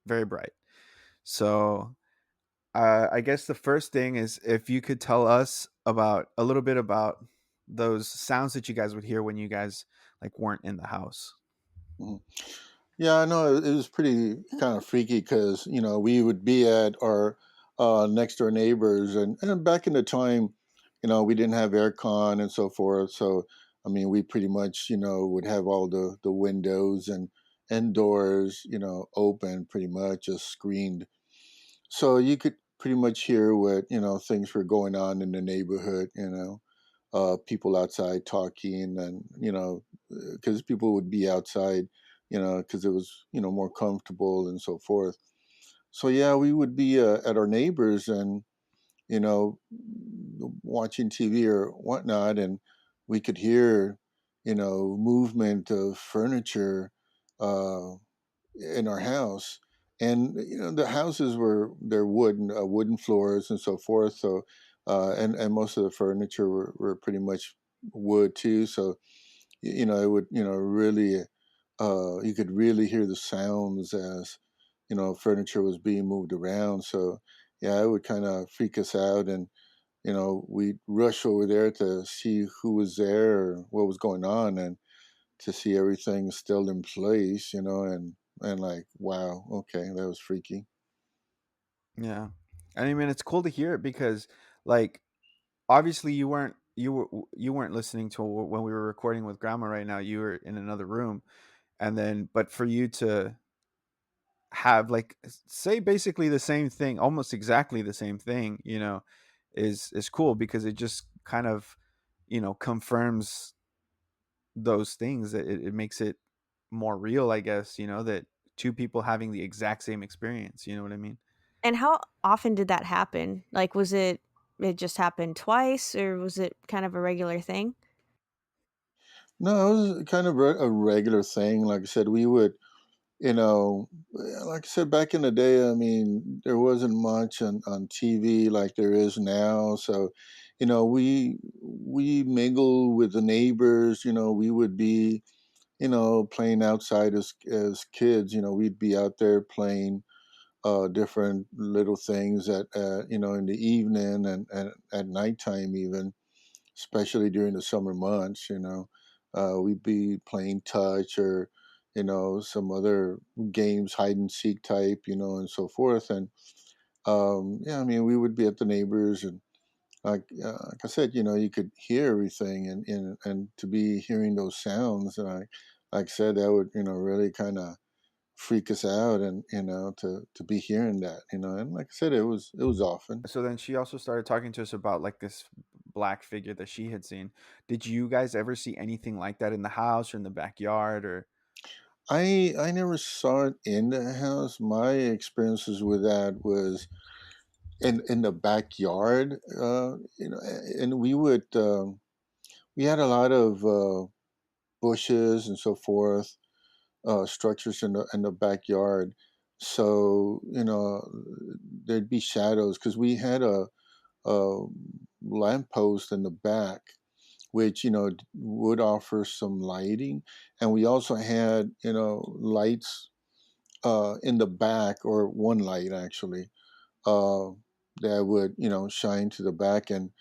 very bright. So I guess the first thing is if you could tell us about a little bit about those sounds that you guys would hear when you guys like weren't in the house. Mhm. Yeah, I know it was pretty kind of freaky because we would be at our next door neighbors, and back in the time, we didn't have aircon and so forth. So I mean, we pretty much would have all the windows and doors open, pretty much just screened, so you could pretty much hear what things were going on in the neighborhood. People outside talking, and because people would be outside, because it was more comfortable and so forth. So yeah, we would be at our neighbors and you know watching TV or whatnot, and we could hear movement of furniture uh, in our house. And the houses were they're wooden floors and so forth. So and most of the furniture were pretty much wood too. So it would really you could really hear the sounds as furniture was being moved around. So yeah, it would kind of freak us out, and we'd rush over there to see who was there or what was going on, and to see everything still in place, and like, wow, okay, that was freaky. Yeah, I mean, it's cool to hear it because, like, obviously you weren't listening to when we were recording with Grandma right now. You were in another room, and then but for you to have like say basically the same thing, almost exactly the same thing, is cool because it just kind of confirms those things that it makes it more real, I guess, that two people having the exact same experience, you know what I mean? And how often did that happen? Like, was it just happened twice, or was it kind of a regular thing? No, it was kind of a regular thing. Like I said, we would, like I said, back in the day, I mean, there wasn't much on TV like there is now. So, we mingle with the neighbors. We would be, playing outside as kids. We'd be out there playing different little things in the evening and at nighttime even, especially during the summer months. We'd be playing touch or some other games, hide and seek type, and so forth. And yeah, I mean, we would be at the neighbors, and like I said, you could hear everything, and to be hearing those sounds, and like I said, that would really kind of freak us out, and to be hearing that, and like I said, it was often. So then she also started talking to us about like this black figure that she had seen. Did you guys ever see anything like that in the house or in the backyard or? I never saw it in the house. My experiences with that was in the backyard, and we had a lot of bushes and so forth, structures in the backyard. So there'd be shadows because we had a lamppost in the back, which would offer some lighting, and we also had lights in the back, or one light actually, uh, that would shine to the back. And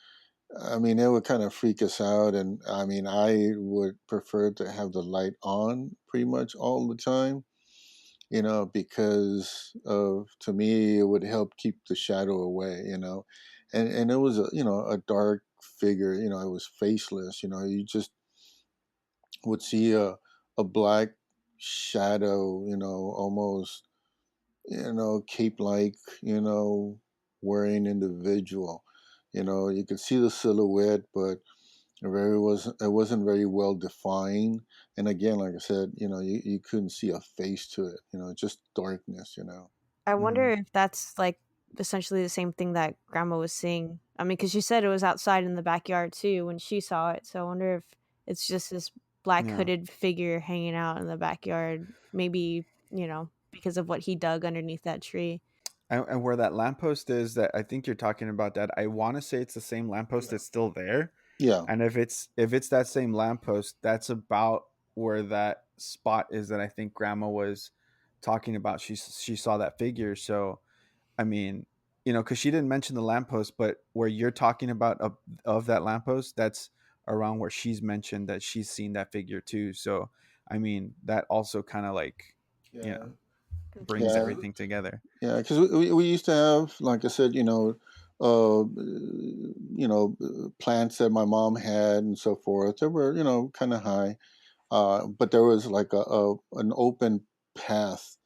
I mean, it would kind of freak us out, and I mean, I would prefer to have the light on pretty much all the time, because of to me it would help keep the shadow away, and it was a dark figure, it was faceless, you just would see a black shadow, almost cape like, wearing individual. You could see the silhouette, but it wasn't very well defined. And again, like I said, you couldn't see a face to it. Just darkness. I wonder Mhm. if that's, like, essentially the same thing that grandma was seeing. I mean, because she said it was outside in the backyard too when she saw it, so I wonder if it's just this black Yeah. hooded figure hanging out in the backyard, maybe, because of what he dug underneath that tree. And where that lamppost is that I think you're talking about, that I want to say it's the same lamppost that's still there. Yeah. And if it's that same lamppost, that's about where that spot is that I think grandma was talking about. She saw that figure. So I mean, because she didn't mention the lamppost, but where you're talking about of that lamppost, that's around where she's mentioned that she's seen that figure too. So I mean, that also kind of like, you Yeah. know brings Yeah. everything together. Yeah, because we used to have, like I said, plants that my mom had and so forth. They were, kind of high, but there was like an open path,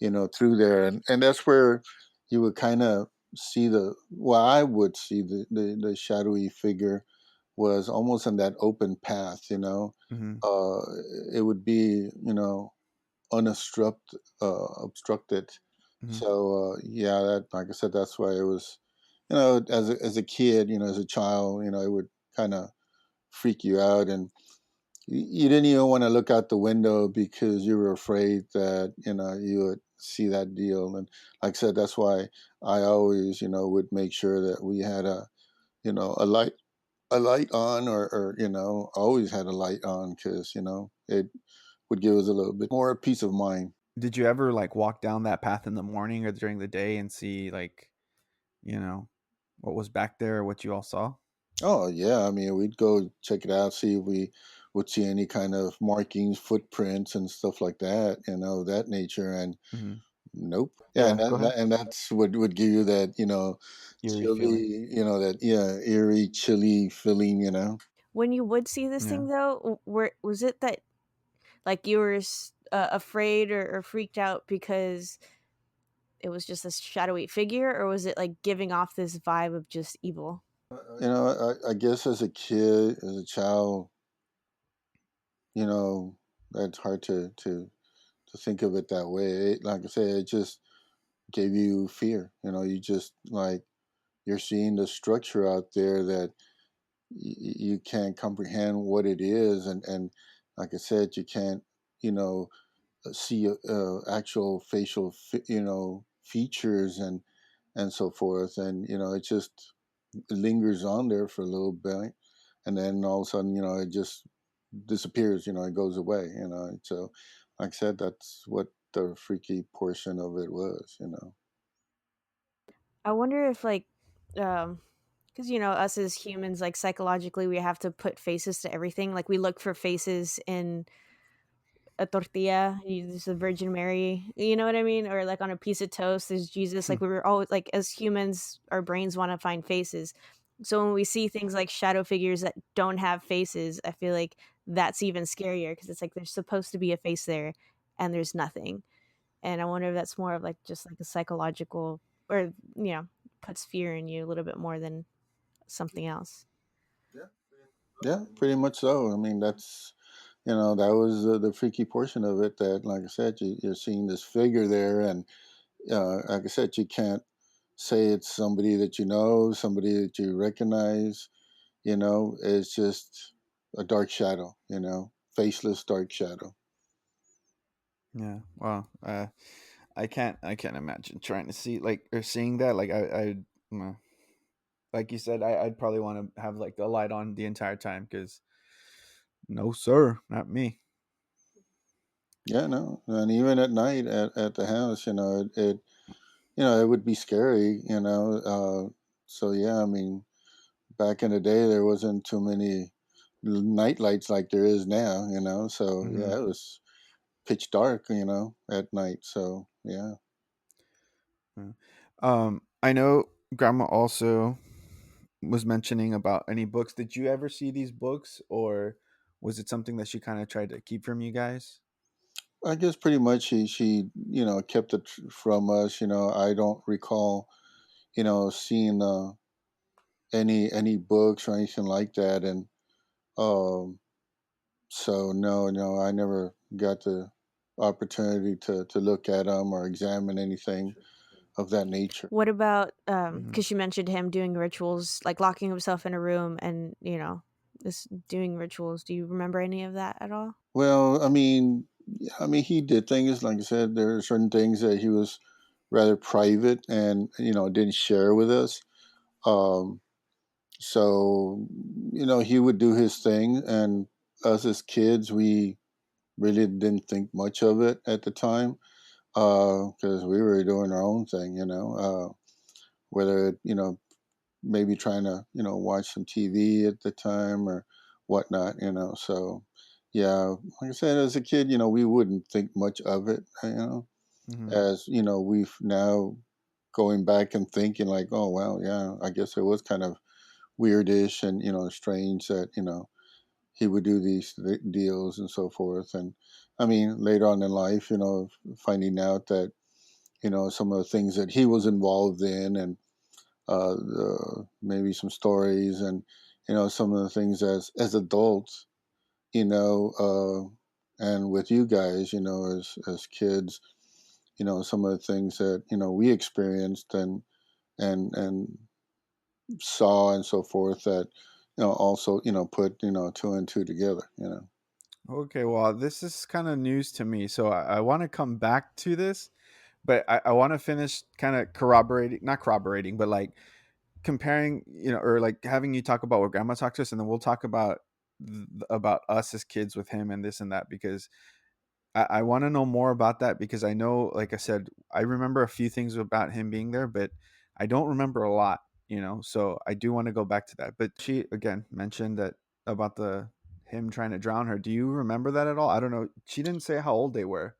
through there, and that's where you would kind of see I would see the shadowy figure was almost in that open path. Hmm. Uh, it would be, unobstructed, obstructed. Hmm. So yeah, that, like I said, that's why it was, as a kid, as a child, it would kind of freak you out, and you didn't even want to look out the window because you were afraid that you would see that deal. And like I said, that's why I always would make sure that we had a light on, or always had a light on, because it would give us a little bit more peace of mind. Did you ever like walk down that path in the morning or during the day and see like, you know, what was back there or what you all saw? Oh yeah, I mean, we'd go check it out, see if we would see any kind of markings, footprints, and stuff like that, that nature. And Hmm. nope. Yeah, and Yeah, go ahead. that's what would give you that, Eerie feeling. chilly, that, yeah, eerie, chilly feeling. When you would see this Yeah. thing though, where was it that, like, you were afraid or freaked out because it was just this shadowy figure, or was it like giving off this vibe of just evil? I guess as a kid, as a child, you know, that's hard to think of it that way. Like I say, it just gave you fear. You just like, you're seeing the structure out there that you can't comprehend what it is, and like I said, you can't, you know, see actual facial, features, and so forth, and it just lingers on there for a little bit, and then all of a sudden, it just disappears. It goes away. So, like I said, that's what the freaky portion of it was. I wonder if, like, because us as humans, like, psychologically, we have to put faces to everything. Like, we look for faces in a tortilla, there's the Virgin Mary, you know what I mean? Or like on a piece of toast, there's Jesus. Like, we were always like, as humans, our brains want to find faces. So when we see things like shadow figures that don't have faces, I feel like that's even scarier because it's like there's supposed to be a face there and there's nothing. And I wonder if that's more of like just like a psychological, or puts fear in you a little bit more than something else. Yeah, pretty much so. I mean, that's, that was the freaky portion of it. That, like I said, you're seeing this figure there, and like I said, you can't say it's somebody that you know, somebody that you recognize. It's just a dark shadow. Faceless dark shadow. Yeah. Wow. I can't imagine trying to see like or seeing that. Like uh, like you said, I'd probably want to have like the light on the entire time because no, sir, not me. Yeah, no, and even at night at the house, it would be scary. So yeah, I mean, back in the day, there wasn't too many night lights like there is now. So Hmm. yeah, it was pitch dark. At night. So yeah. Yeah. I know Grandma also was mentioning about any books. Did you ever see these books, or was it something that she kind of tried to keep from you guys? I guess pretty much she kept it from us. I don't recall seeing any books or anything like that. And um, so no, I never got the opportunity to look at them or examine anything of that nature. What about Hmm. because you mentioned him doing rituals, like locking himself in a room and, this doing rituals. Do you remember any of that at all? Well, I mean, he did things. Like I said, there are certain things that he was rather private and didn't share with us. Um, so he would do his thing, and us as kids, we really didn't think much of it at the time because we were doing our own thing. Whether maybe trying to watch some TV at the time or whatnot. So yeah, like I said, as a kid, we wouldn't think much of it. Hmm. As we've now going back and thinking like, oh well, yeah, I guess it was kind of weirdish and strange that he would do these deals and so forth. And I mean, later on in life, finding out that some of the things that he was involved in, and maybe some stories, and some of the things as adults, and with you guys, as kids, some of the things that we experienced and saw and so forth, that also put two and two together. Okay, well, this is kind of news to me, so I want to come back to this, but I want to finish kind of corroborating, not corroborating, but like comparing, or like having you talk about what grandma talked to us, and then we'll talk about about us as kids with him and this and that, because I want to know more about that, because I know, like I said, I remember a few things about him being there, but I don't remember a lot, so I do want to go back to that. But she again mentioned that about the him trying to drown her. Do you remember that at all? I don't know. She didn't say how old they were.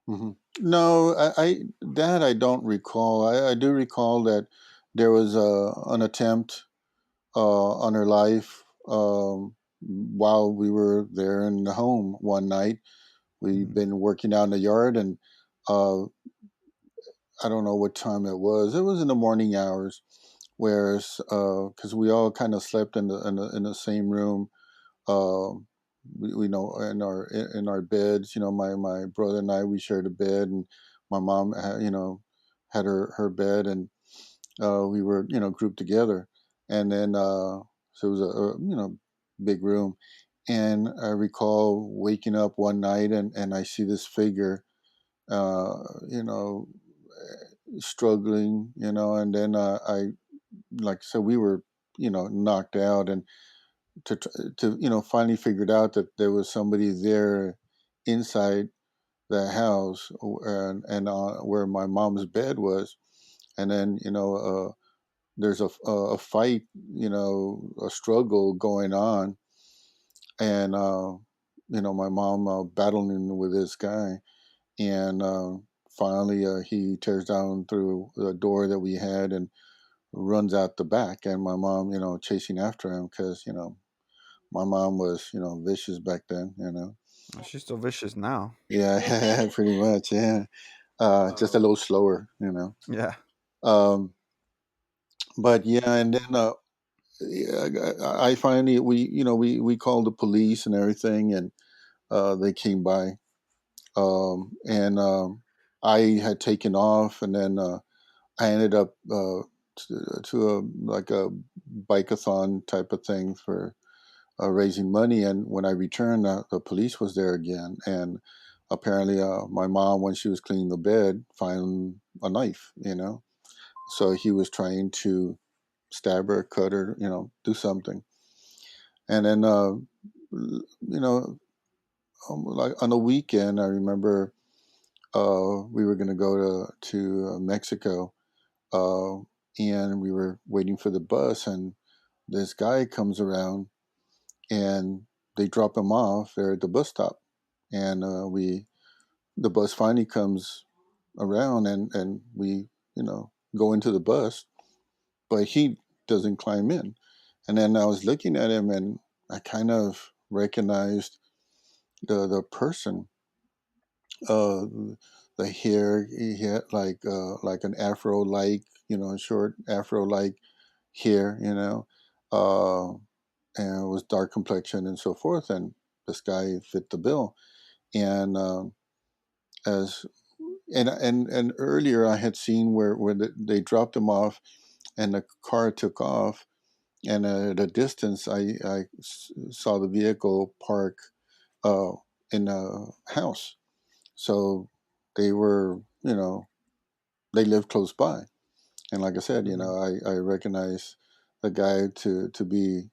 hmm No, I don't recall. I do recall that there was an attempt on her life while we were there in the home one night. We'd Hmm. been working out in the yard, and uh, I don't know what time it was. It was in the morning hours, whereas because we all kind of slept in the same room. Um, we know in our beds. My brother and I, we shared a bed, and my mom had her bed, and we were grouped together. And then so it was a big room, and I recall waking up one night, and I see this figure, uh, you know, struggling, and then I, like I said, we were knocked out, and to finally figured out that there was somebody there inside the house, and where my mom's bed was. And then there's a fight, a struggle going on, and my mom battling with this guy, and finally he tears down through the door that we had and runs out the back, and my mom chasing after him, because my mom was vicious back then. She's still vicious now. Yeah, pretty much, yeah. Just a little slower. Yeah. um but yeah, and then yeah, I finally, we called the police and everything, and they came by, and I had taken off, and then I ended up to a like a bikeathon type of thing for raising money. And when I returned, the police was there again, and apparently my mom, when she was cleaning the bed, found a knife. So he was trying to stab her, cut her, do something. And then like on the weekend, I remember we were going to go to Mexico, uh, and we were waiting for the bus, and this guy comes around, and they drop him off there at the bus stop, and the bus finally comes around, and we go into the bus, but he doesn't climb in. And then I was looking at him, and I kind of recognized the person, uh, the hair he had like an afro like, short afro like hair, uh, and was dark complexion and so forth. And this guy fit the bill. And as and earlier I had seen where they dropped him off and the car took off, and at a distance I saw the vehicle park uh, in a house. So they were, they lived close by. And like I said, Mhm. I recognize the guy to be,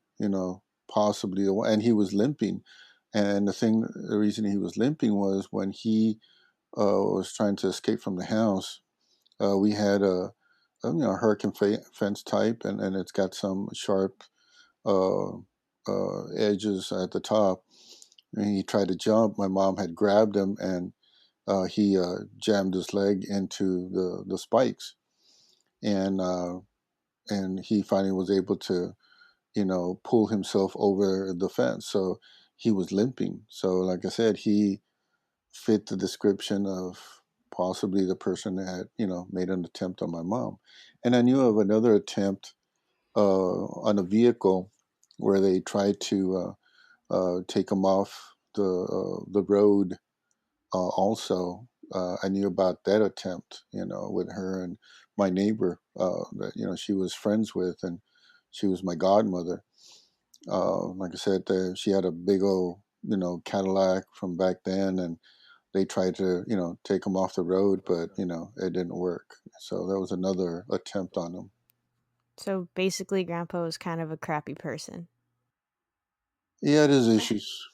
possibly the one. And he was limping. And the reason he was limping was when he was trying to escape from the house. We had hurricane fence type, and it's got some sharp uh, edges at the top. And he tried to jump. My mom had grabbed him, and he jammed his leg into the spikes, and and he finally was able to, pull himself over the fence. So he was limping. So, like I said, he fit the description of possibly the person that had, made an attempt on my mom. And I knew of another attempt on a vehicle where they tried to take him off the road. Also, I knew about that attempt, with her and my neighbor that she was friends with, and she was my godmother. Like I said, she had a big old Cadillac from back then, and they tried to take him off the road, but it didn't work. So that was another attempt on him. So basically, Grandpa was kind of a crappy person. He had his issues.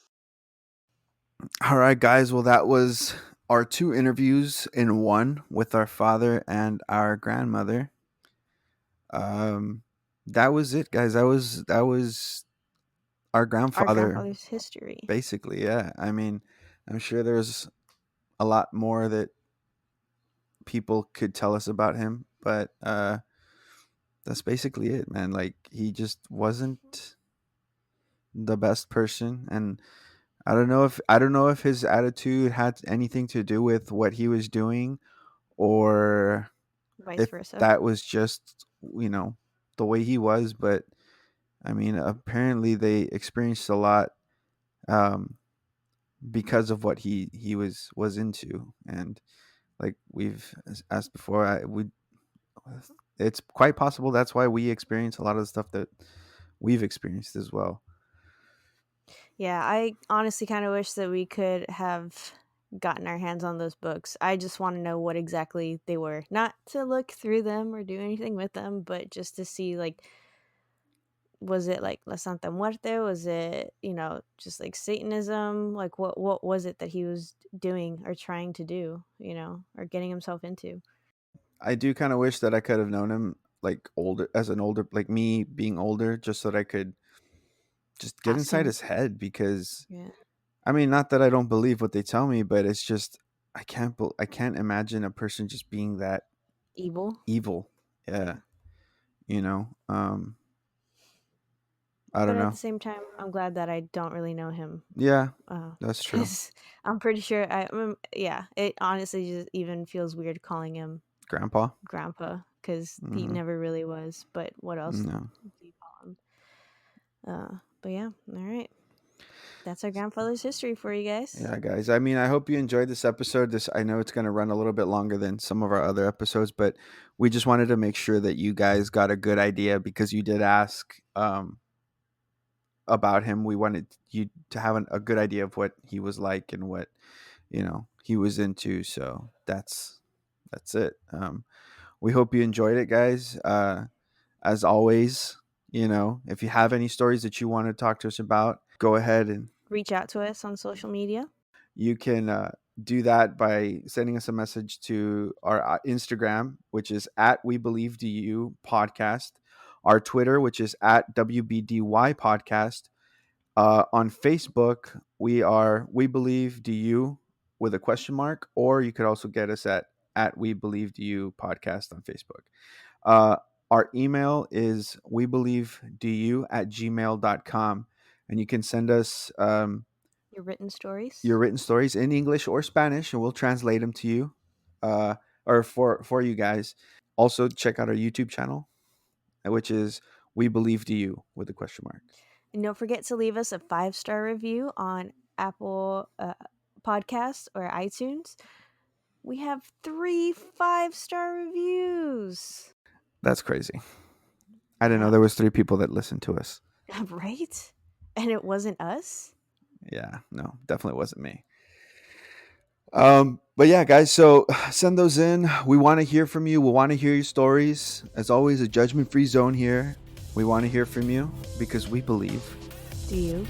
All right, guys. Well, that was our two interviews in one with our father and our grandmother. Um, that was it, guys. That was our Our grandfather, grandfather's history. basically. Yeah. I mean, I'm sure there's a lot more that people could tell us about him, but that's basically it, man. Like he just wasn't the best person, and I don't know if his attitude had anything to do with what he was doing, or Vice if versa. that was just the way he was. But I mean, apparently they experienced a lot, um, because of what he was into, and like we've asked before, it's quite possible that's why we experience a lot of the stuff that we've experienced as well. Yeah, I honestly kind of wish that we could have gotten our hands on those books. I just want to know what exactly they were. Not to look through them or do anything with them, but just to see, like, was it like La Santa Muerte? Was it, just like Satanism? Like, what was it that he was doing or trying to do, or getting himself into? I do kind of wish that I could have known him like older, as an older, like me being older, just so that I could just get Ask inside him. his head. Because Yeah. I mean, not that I don't believe what they tell me, but it's just I can't imagine a person just being that Evil. evil. Yeah, Yeah. you know. I But don't at the know. same time, I'm glad that I don't really know him. Yeah, that's true. Because I'm pretty sure yeah, it honestly just even feels weird calling him Grandpa. grandpa because he Hmm. never really was. But what else No. do you call him? But yeah, all right. That's our grandfather's history for you guys. Yeah, guys. I mean, I hope you enjoyed this episode. I know it's going to run a little bit longer than some of our other episodes, but we just wanted to make sure that you guys got a good idea, because you did ask about him. We wanted you to have a good idea of what he was like and what he was into. So that's it. We hope you enjoyed it, guys. As always, if you have any stories that you want to talk to us about, go ahead and Reach out to us on social media. you can do that by sending us a message to our Instagram, which is at We Believe DU Podcast, our Twitter, which is at WBDY Podcast. On Facebook, we are We Believe DU with a question mark, or you could also get us at We Believe DU Podcast on Facebook. Uh, our email is webelievedu@gmail.com, and you can send us Your written stories. your written stories in English or Spanish, and we'll translate them to you. or for you guys. Also, check out our YouTube channel, which is We Believe to You with a question mark. And don't forget to leave us a 5-star review on Apple Podcasts or iTunes. We have 3 5-star reviews. That's crazy. I didn't know Yeah. there was 3 people that listened to us. Right? And it wasn't us? Yeah, no, definitely wasn't me. But yeah, guys, so send those in. We want to hear from you. We want to hear your stories. As always, a judgment-free zone here. We want to hear from you because we believe. Do you?